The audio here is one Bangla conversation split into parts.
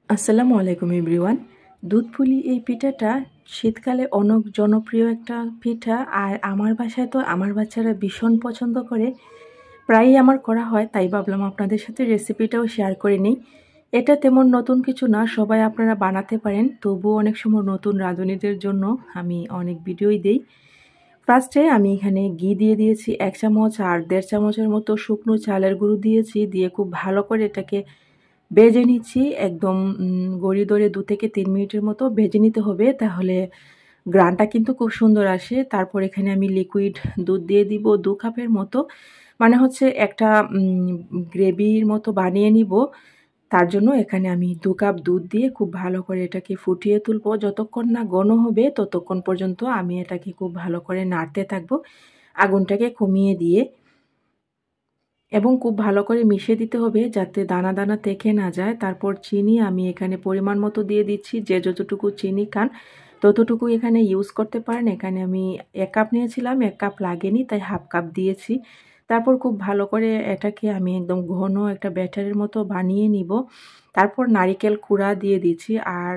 আসসালামু আলাইকুম এভরিওয়ান। দুধ পুলি এই পিঠাটা শীতকালে অনেক জনপ্রিয় একটা পিঠা। আর আমার বাসায় তো আমার বাচ্চারা ভীষণ পছন্দ করে, প্রায়ই আমার করা হয়। তাই ভাবলাম আপনাদের সাথে রেসিপিটাও শেয়ার করে নিই। এটা তেমন নতুন কিছু না, সবাই আপনারা বানাতে পারেন। তবুও অনেক সময় নতুন রাঁধুনিদের জন্য আমি অনেক ভিডিওই দিই। ফার্স্টে আমি এখানে ঘি দিয়ে দিয়েছি 1 চামচ, আর 1.5 চামচের মতো শুকনো চালের গুঁড়ো দিয়েছি। দিয়ে খুব ভালো করে এটাকে ভেজে নিচ্ছি। একদম গড়িয়ে ধরে 2 থেকে 3 মিনিটের মতো ভেজে নিতে হবে, তাহলে গ্রানটা কিন্তু খুব সুন্দর আসে। তারপর এখানে আমি লিকুইড দুধ দিয়ে দিব 2 কাপের মতো, মানে হচ্ছে একটা গ্রেভির মতো বানিয়ে নিব। তার জন্য এখানে আমি 2 কাপ দুধ দিয়ে খুব ভালো করে এটাকে ফুটিয়ে তুলবো। যতক্ষণ না ঘন হবে ততক্ষণ পর্যন্ত আমি এটাকে খুব ভালো করে নাড়তে থাকবো, আগুনটাকে কমিয়ে দিয়ে। এবং খুব ভালো করে মিশিয়ে দিতে হবে যাতে দানা দানা থেকে না যায়। তারপর চিনি আমি এখানে পরিমাণ মতো দিয়ে দিচ্ছি। যে যতটুকু চিনি খান ততটুকু এখানে ইউজ করতে পারেন। এখানে আমি 1 কাপ নিয়েছিলাম, 1 কাপ লাগেনি, তাই হাফ কাপ দিয়েছি। তারপর খুব ভালো করে এটাকে আমি একদম ঘন একটা ব্যাটারের মতো বানিয়ে নিব। তারপর নারিকেল কুড়া দিয়ে দিচ্ছি। আর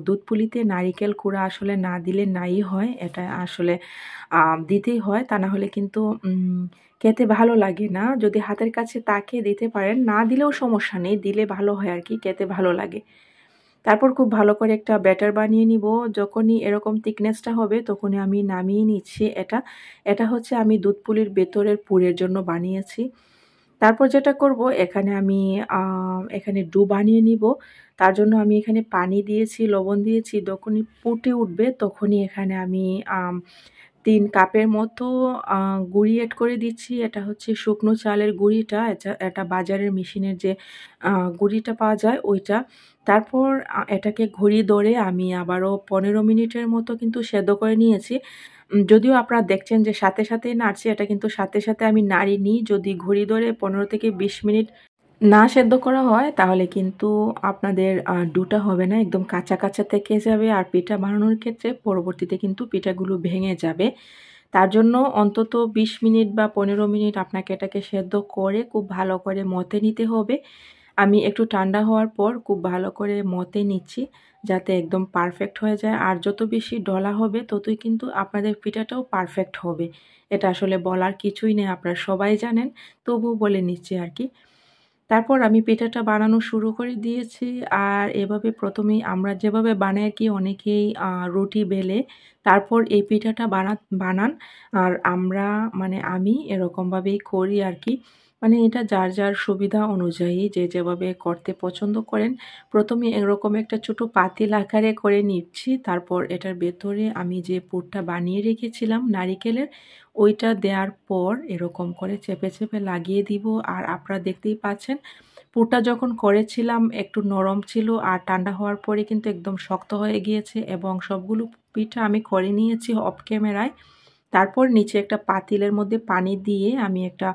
দুধ পুলিতে নারিকেল কুড়া আসলে না দিলে নাই হয়, এটা আসলে দিতেই হয়, তা না হলে কিন্তু খেতে ভালো লাগে না। যদি হাতের কাছে তাকে দিতে পারেন, না দিলেও সমস্যা নেই, দিলে ভালো হয় আর কি, খেতে ভালো লাগে। তারপর খুব ভালো করে একটা ব্যাটার বানিয়ে নিব। যখনই এরকম থিকনেসটা হবে তখনই আমি নামিয়ে নিচ্ছি। এটা হচ্ছে আমি দুধ পুলির ভেতরের পুরের জন্য বানিয়েছি। তারপর যেটা করব, এখানে আমি এখানে ডো বানিয়ে নিব। তার জন্য আমি এখানে পানি দিয়েছি, লবণ দিয়েছি। যখনই ফুটে উঠবে তখনই এখানে আমি 3 কাপের মতো গুঁড়ি অ্যাড করে দিচ্ছি। এটা হচ্ছে শুকনো চালের গুঁড়িটা, এটা বাজারের মেশিনের যে গুঁড়িটা পাওয়া যায় ওইটা। তারপর এটাকে ঘড়ি ধরে আমি আবারও 15 মিনিটের মতো কিন্তু সেদ্ধ করে নিয়েছি। যদিও আপনারা দেখছেন যে সাথে সাথেই নাড়ছি, এটা কিন্তু সাথে সাথে আমি নাড়িনি। যদি ঘড়ি ধরে 15 থেকে 20 মিনিট না সেদ্ধ করা হয় তাহলে কিন্তু আপনাদের ডোটা হবে না, একদম কাঁচা কাঁচা থেকে যাবে। আর পিঠা বানানোর ক্ষেত্রে পরবর্তীতে কিন্তু পিঠাগুলো ভেঙে যাবে। তার জন্য অন্তত 20 মিনিট বা 15 মিনিট আপনাকে এটাকে সেদ্ধ করে খুব ভালো করে মথে নিতে হবে। আমি একটু ঠান্ডা হওয়ার পর খুব ভালো করে মথে নিচ্ছি যাতে একদম পারফেক্ট হয়ে যায়। আর যত বেশি ডলা হবে ততই কিন্তু আপনাদের পিঠাটাও পারফেক্ট হবে। এটা আসলে বলার কিছুই নেই, আপনারা সবাই জানেন, তবুও বলে নিচ্ছি আর কি। তারপর আমি পিঠাটা বানানো শুরু করে দিয়েছি। আর এভাবে প্রথমেই আমরা যেভাবে বানাই আর কি, অনেকেই রুটি বেলে তারপর এই পিঠাটা বানান। আর আমরা মানে আমি এরকমভাবেই করি আর কি। মানে এটা যার যার সুবিধা অনুযায়ী যে যেভাবে করতে পছন্দ করেন। প্রথমে এরকম একটা ছোট পাতিল আকারে করে নিচ্ছি। তারপর এটার ভেতরে আমি যে পুরটা বানিয়ে রেখেছিলাম নারিকেলের, ওইটা দেওয়ার পর এরকম করে চেপে চেপে লাগিয়ে দিব। আর আপনারা দেখতেই পাচ্ছেন পুরটা যখন করেছিলাম একটু নরম ছিল, আর ঠান্ডা হওয়ার পরে কিন্তু একদম শক্ত হয়ে গিয়েছে। এবং সবগুলো পিঠা আমি করে নিয়েছি অফ ক্যামেরায়। তারপর নিচে একটা পাতিলের মধ্যে পানি দিয়ে আমি একটা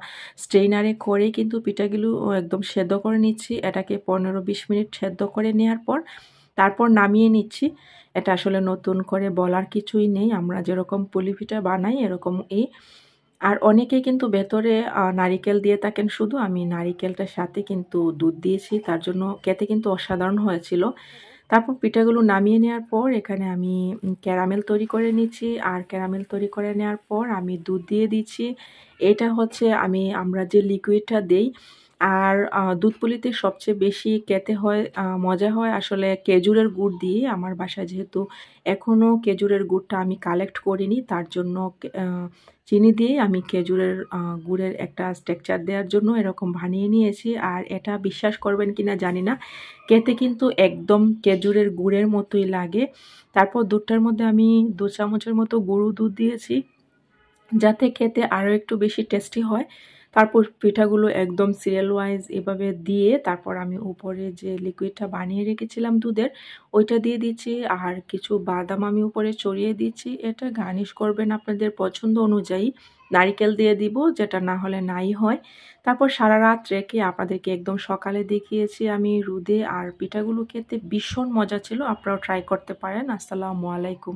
স্ট্রেনারে করে কিন্তু পিঠাগুলো একদম সেদ্ধ করে নিচ্ছি। এটাকে 15-20 মিনিট সেদ্ধ করে নেওয়ার পর তারপর নামিয়ে নিচ্ছি। এটা আসলে নতুন করে বলার কিছুই নেই, আমরা যেরকম পুলি পিঠা বানাই এরকম আর অনেকেই কিন্তু ভেতরে নারিকেল দিয়ে থাকেন শুধু। আমি নারিকেলটার সাথে কিন্তু দুধ দিয়েছি, তার জন্য খেতে কিন্তু অসাধারণ হয়েছিল। তারপর পিঠাগুলো নামিয়ে নেওয়ার পর এখানে আমি ক্যারামেল তৈরি করে নিচ্ছি। আর ক্যারামেল তৈরি করে নেওয়ার পর আমি দুধ দিয়ে দিচ্ছি। এটা হচ্ছে আমরা যে লিকুইডটা দেই। আর দুধ পুলিতে সবচেয়ে বেশি খেতে হয় মজা হয় আসলে খেজুরের গুড় দিয়ে। আমার বাসায় যেহেতু এখনও খেজুরের গুড়টা আমি কালেক্ট করিনি, তার জন্য চিনি দিয়েই আমি খেজুরের গুড়ের একটা স্ট্রাকচার দেওয়ার জন্য এরকম বানিয়ে নিয়েছি। আর এটা বিশ্বাস করবেন কিনা জানি না, খেতে কিন্তু একদম খেজুরের গুড়ের মতোই লাগে। তারপর দুধটার মধ্যে আমি 2 চামচের মতো গুঁড়ো দুধ দিয়েছি যাতে খেতে আরও একটু বেশি টেস্টি হয়। তারপর পিঠাগুলো একদম সিরিয়াল ওয়াইজ এভাবে দিয়ে তারপর আমি উপরে যে লিকুইডটা বানিয়ে রেখেছিলাম দুধের, ওইটা দিয়ে দিচ্ছি। আর কিছু বাদাম আমি উপরে ছড়িয়ে দিচ্ছি। এটা গার্নিশ করবেন আপনাদের পছন্দ অনুযায়ী। নারিকেল দিয়ে দিব, যেটা না হলে নাই হয়। তারপর সারা রাত রেখে আপনাদেরকে একদম সকালে দেখিয়েছি আমি রোদে। আর পিঠাগুলো খেতে ভীষণ মজা ছিল, আপনারাও ট্রাই করতে পারেন। আসসালামু আলাইকুম।